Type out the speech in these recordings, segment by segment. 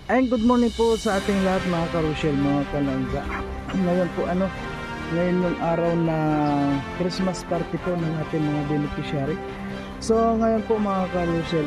And good morning po sa ating lahat mga karusyel, mga kalangga. Ngayon po ngayon yung araw na Christmas party po ng ating mga beneficiary. So ngayon po mga karusyel,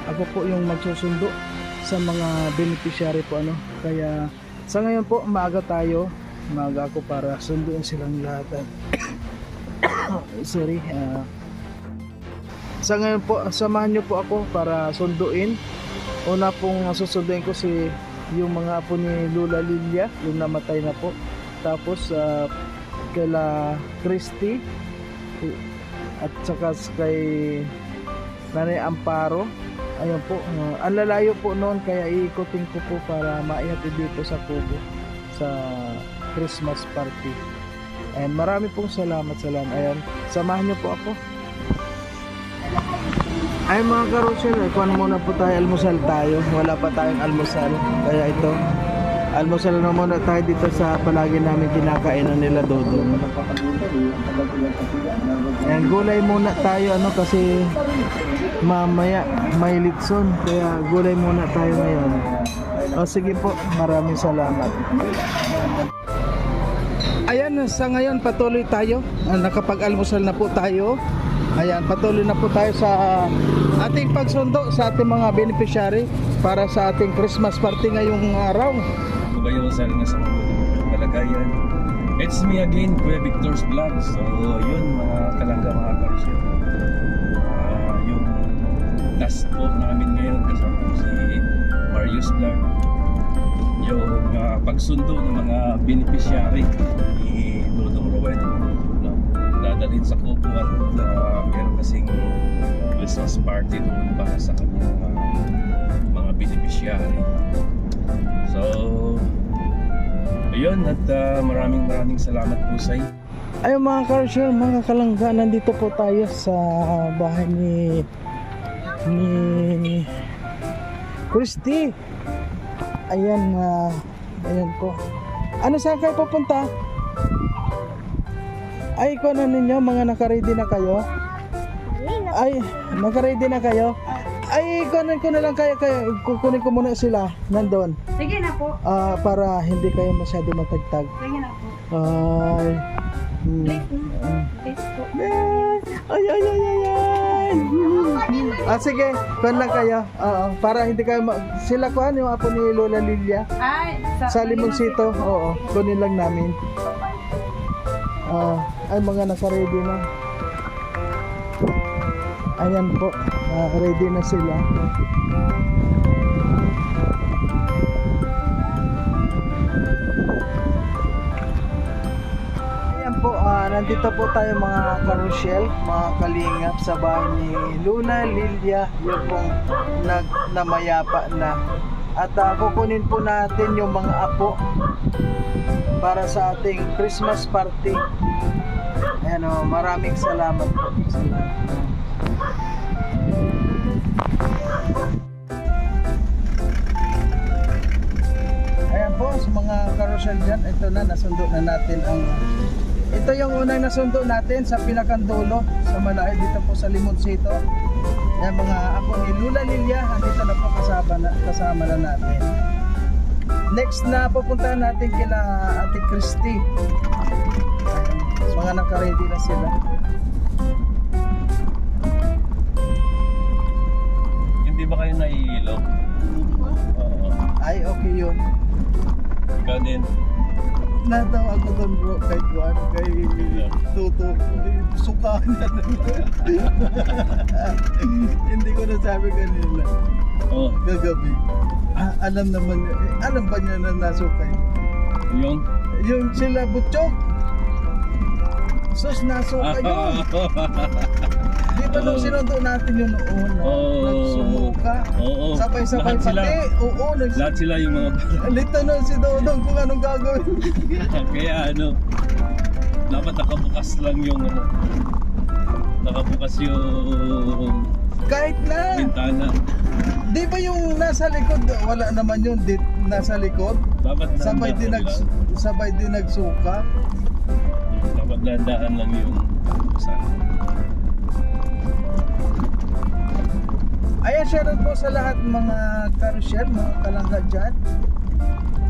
ako po yung magsusundo sa mga beneficiary po Kaya sa ngayon po maaga ako para sunduin silang lahat. Sorry. Sa ngayon po samahan niyo po ako para sunduin. Una pong susunduin ko yung mga apo ni Lola Lilia, yung namatay na po. Tapos kaila Christy at saka kay Nanay Amparo. Ayun po, ang lalayo po noon kaya iikutin ko po para maihatid dito sa Kubo sa Christmas party. And marami pong salamat. Ayan, samahan niyo po ako. Ay mga karusyel, kuhan muna po tayo, almusal tayo. Wala pa tayong almusal. Kaya ito, almusal na muna tayo dito sa palagi namin kinakainan nila Dodo. Ayan, gulay muna tayo kasi mamaya may litson. Kaya gulay muna tayo ngayon. O sige po, maraming salamat. Ayan, sa ngayon patuloy tayo. Nakapag-almusal na po tayo. Ayan, patuloy na po tayo sa ating pagsundo sa ating mga beneficiary para sa ating Christmas party ngayong araw. Kubayosal nga sa kalagayan. It's me again, Kuya Victor's Vlog. So yun mga kalangga, mga karusyel. Yung task po namin ngayon kasama ko si Marius Vlog. Yung pagsundo ng mga beneficiary ni Dodong Rowan. Dadalhin sa Kubo at meron kasing Christmas party doon para sa kanyang mga beneficiary. So ayun, at maraming salamat po sa inyo. Ayun mga karusyel, mga kalangga, nandito po tayo sa bahay ni Christy. Ayan, ayan po. Saan kayo pupunta? Ay, ikaw na ninyo, mga naka-ready na kayo? Ay, naka-ready na kayo? Ay, kunin ko na lang kayo, kukunin ko muna sila nandun. Sige na po. Para hindi kayo masyado matagtag. Sige na po. Ay. Please po. Ay. Sige, kunin lang kayo. Para hindi kayo sila kuhan yung apo ni Lola Lilia. Ay, Sa Limoncito. Oo, kunin lang namin. Ay, mga naka-ready na. Ayan po, ready na sila. Ayan po, nandito po tayo mga karusyel, mga kalingap sa bahay ni Lola Lilia, yung pong namayapa na. At kukunin po natin yung mga apo para sa ating Christmas party. Ayan o, maraming salamat po. Ayan po, sa mga carousel dyan, ito na, nasundo na natin ito yung unang nasundo natin sa pinakandulo, sa malayo dito po sa Limoncito. Ayan, mga apo ni Lola Lilia, dito na po kasama na natin. Next na pupuntahan natin kila Ate Christy. Mga naka-ready na sila. Hindi ba kayo naiilog? Ay, okay yun. Ikaw din. Natawa ako doon bro, kahit Juan, kay Tuto. Sukahan na Hindi ko nasabi kanila. Kagabi. Alam ba niya na nasukay? Yung sila Butchok. Sus, nasukay yun. Di ba nung sinundo natin yun noon? Nagsumuka. Sabay-sabay pati. Lahat sila yung mga Lito nun si Dodong kung anong gagawin. kaya dapat nakabukas lang yung nakabukas yung Kahit na. bintana. Di ba yung nasa likod, wala naman yun, nasa likod. Dapat Sabay din nagsuka. Dapat landaan lang yung usahan. Ayan, shoutout po sa lahat mga karusyel, mga kalangga dyan.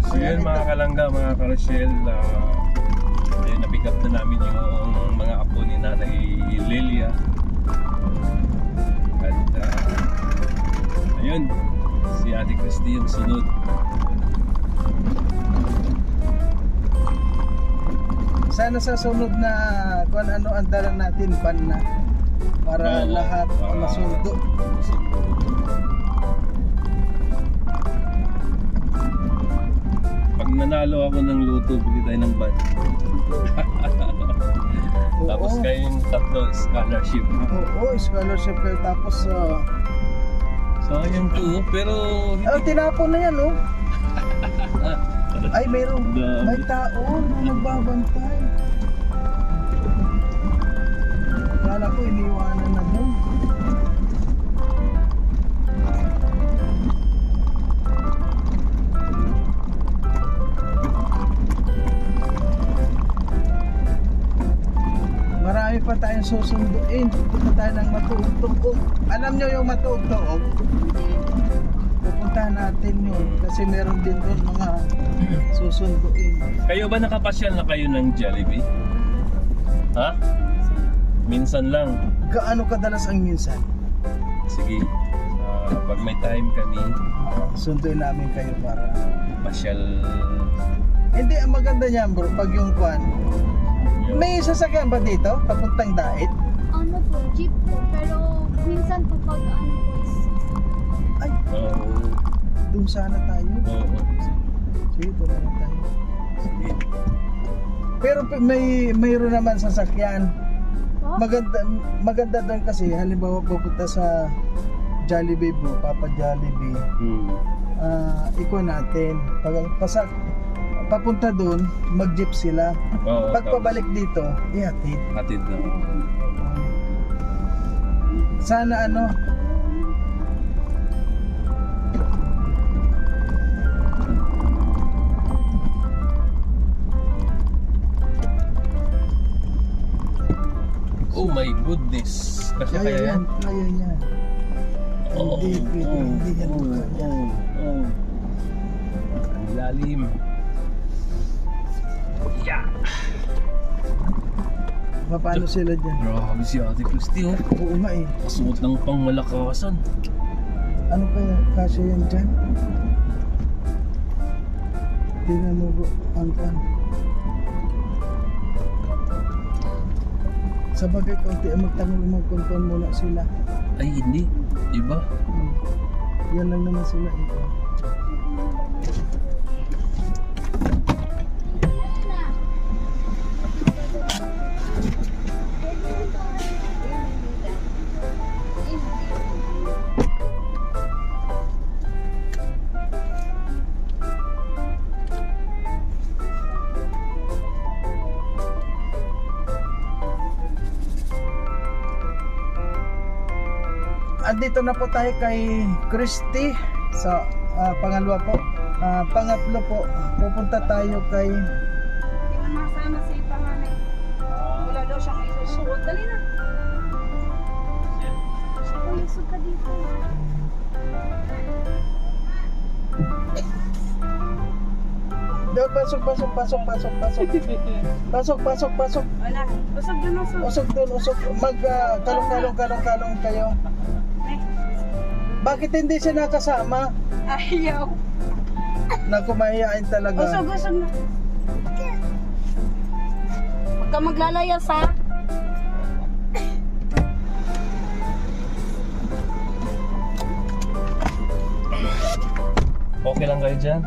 So yun mga kalangga, mga karosyel, na-pick up na namin yung mga apo ni Nanay Lilia. At ayun, si Ate Christy yung sunod. Sana sa sunod na kung ano ang dala natin, pan na. Para Oo, lahat para masundo. Pag nanalo ako ng luto, bili tayo ng van. Tapos Oo. kayong tatlo, scholarship. Oo, scholarship kayo. Tapos, Sayang to, pero tinapon na yan, oh. Ay, may Dami. tao na nagbabantay. Kala ko iniwanan na doon. Marami pa tayong susunduin. Punta tayo ng Matuugtog. Alam nyo yung Matuugtog? Pupuntahan natin yun. Kasi meron din doon mga susunduin. kayo ba nakapasyal na kayo ng Jollibee? Ha? Minsan lang. Gaano kadalas ang minsan? Sige, pag may time kami, Sunduin namin kayo para... pasyal. Hindi, ang maganda niyan bro, pag yung kwan. Yun. May sasakyan ba dito? Papuntang Dait? Ano po, jeep po. Pero minsan po pag ano po is Ay, Oo. doon sana tayo. Oo. Sige, doon naman tayo. Sige. Pero mayroon naman sasakyan. po. Maganda doon kasi halimbawa pupunta sa Jollibee bro, Papa Jollibee. Iko natin. Papunta doon, mag-jeep sila. Oo, Pagpabalik dito, ihatid. hatid na. Sana ano, Oh my goodness. Kasi kaya yan. Kaya yan. Hindi pwede, hindi yan kaya. Oh. Ang lalim. Yeah. Paano sila dyan? Grabe si Ate Christy, oh. Oo nga eh. Kasuot ng pangmalakasan. Ano kaya kasya yan dyan? Tingnan mo bro, ang kan. Sa bagay konti, magkonton muna sila. Ay, hindi. Diba? Yan lang naman sila eh. Andito na po tayo kay Christy sa pangalawa po. Pangatlo po, pupunta tayo kay Hindi man masama sa ipanganay. Wala daw siyang isusuot. Dali na. Ulusog ka dito. Doon, pasok. Pasok. Wala. Busog dun usog. Usok. Kalong kayo. Bakit hindi siya nakasama? Ayaw. Nakumahiyain talaga. Usog na. Huwag ka maglalayas ha. Okay lang kayo dyan?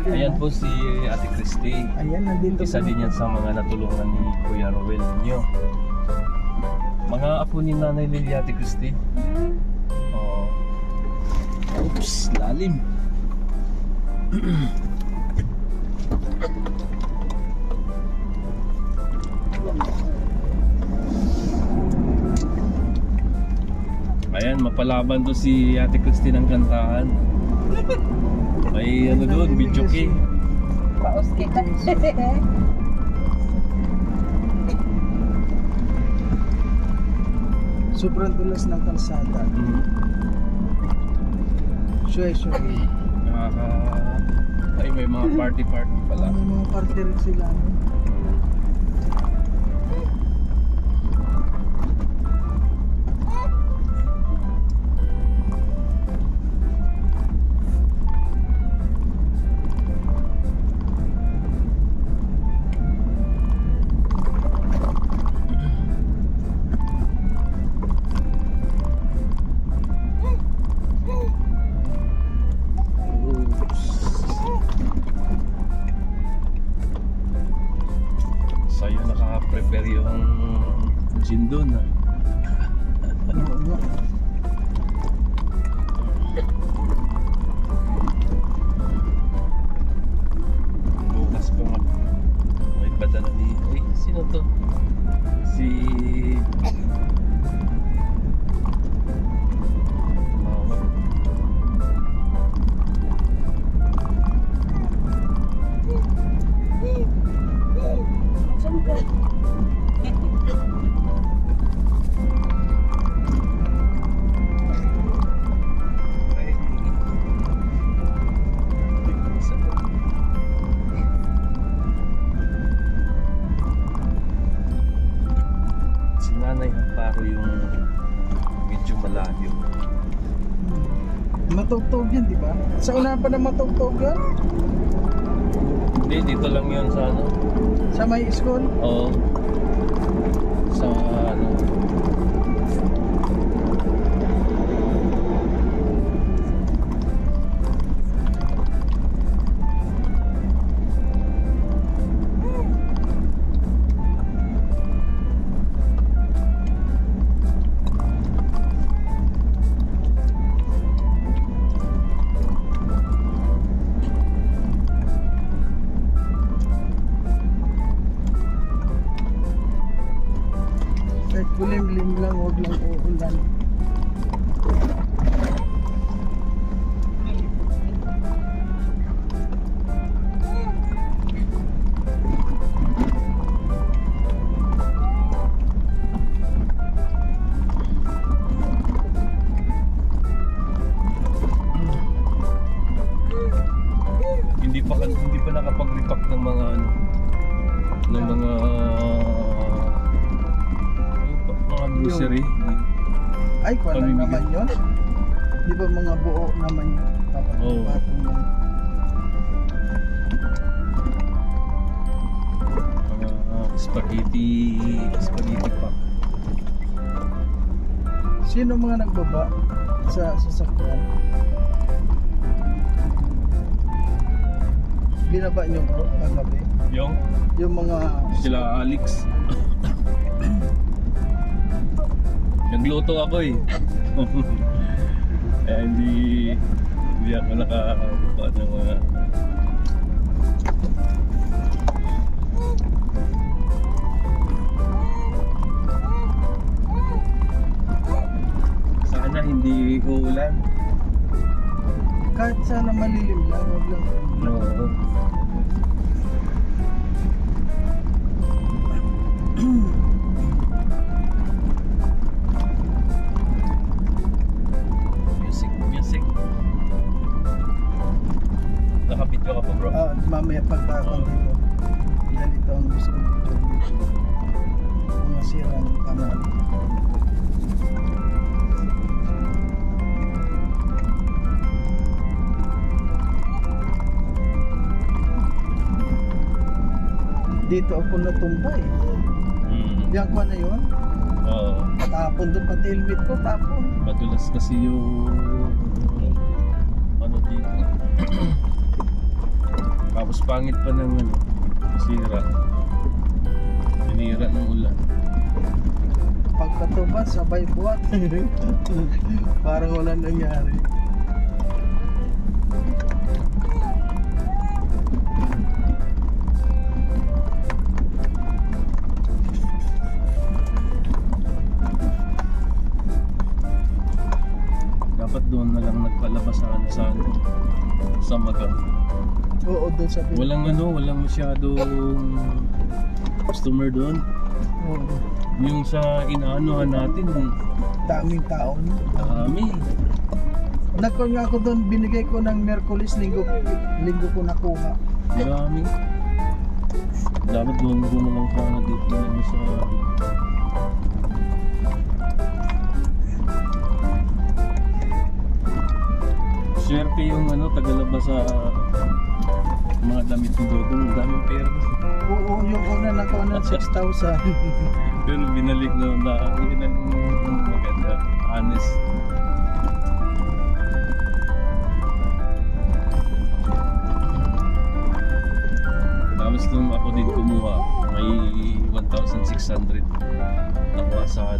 Okay. Ayan po si Ate Christy. Ayan, nandito. Isa din yan sa mga natulungan ni Kuya Rowel ninyo. Mga apo ni Nanay Lily, Ate Christy. Oh. Oops, lalim. Ayan, mapalaban to si Ate Christy ng kantahan. May ano doon, video key. Paos kita. Sobrang dulas ng kalsada. Sure. Ay, may mga party pala. May mga party rin sila. Ano? Sa'yo naka-prepare yung gin doon ah. Oo nga. Bukas pa nga. May padala ni... Ay, sino to? Si... Mama. Ay. Isa to. Si Nanay Amparo yung medyo malayo. Matugtog yan, di ba? Sa unahan pa na matugtog yan? Hindi, dito lang yun sa ano. Sa may school? Oo. Sa ano. Kahit kulimlim lang, huwag lang uulan. Hindi pa nakapag-repack ng mga ano, ng mga grocery. Ay, kung ano Pamimigay. naman yun? Di ba mga buo naman yun? Oo. Patong yun. Mga spaghetti pack. Sino mga nagbaba sa sasakyan? Binaba nyo po kagabi? Yung mga... Sila Alex. Nagluto ako eh. Eh hindi ako nakakababa ng mga... Sana hindi uulan. Kahit sana malilim lang, huwag lang. No. Music. Nakabidyo ka pa bro? Mamaya pagkakon dito. Dahil ito ang gusto ko dito. Mga sirang kanal. Dito ako natumba eh. Yang ko na yun. Oo. Tapon doon pati helmet ko, tapon. Madulas kasi yung ano dito. Tapos pangit pa ng ano, sira. Sinira ng ulan. Pagkatuba, sabay buhat. Parang wala nangyari. Dapat doon na lang nagpalabas sa Magang. Oo, doon sa Walang masyadong customer doon. Oo. Yung sa inaanuhan natin, Daming tao. No? dami. Nagkuhan nga ako doon, binigay ko ng Merkulis, linggo ko nakuha. Marami. Dapat doon na lang sana dito naman sa... Swerte yung tagalabas sa mga damit ni Dodong. Ang daming pera. Oo, yung una nakuha ng 6,000. Pero binalik na yun ang maganda. Honest. Tapos nung ako din kumuha, may 1,600 nakuha sa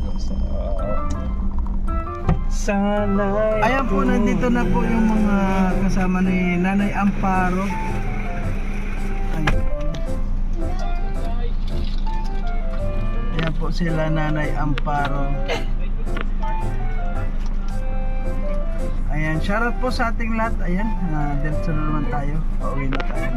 sana. Ayan po, nandito na po yung mga kasama ni Nanay Amparo. Ayan po sila, Nanay Amparo. Ayan, shoutout po sa ating lahat. Ayan, diretso na naman tayo. Pauwi na tayo.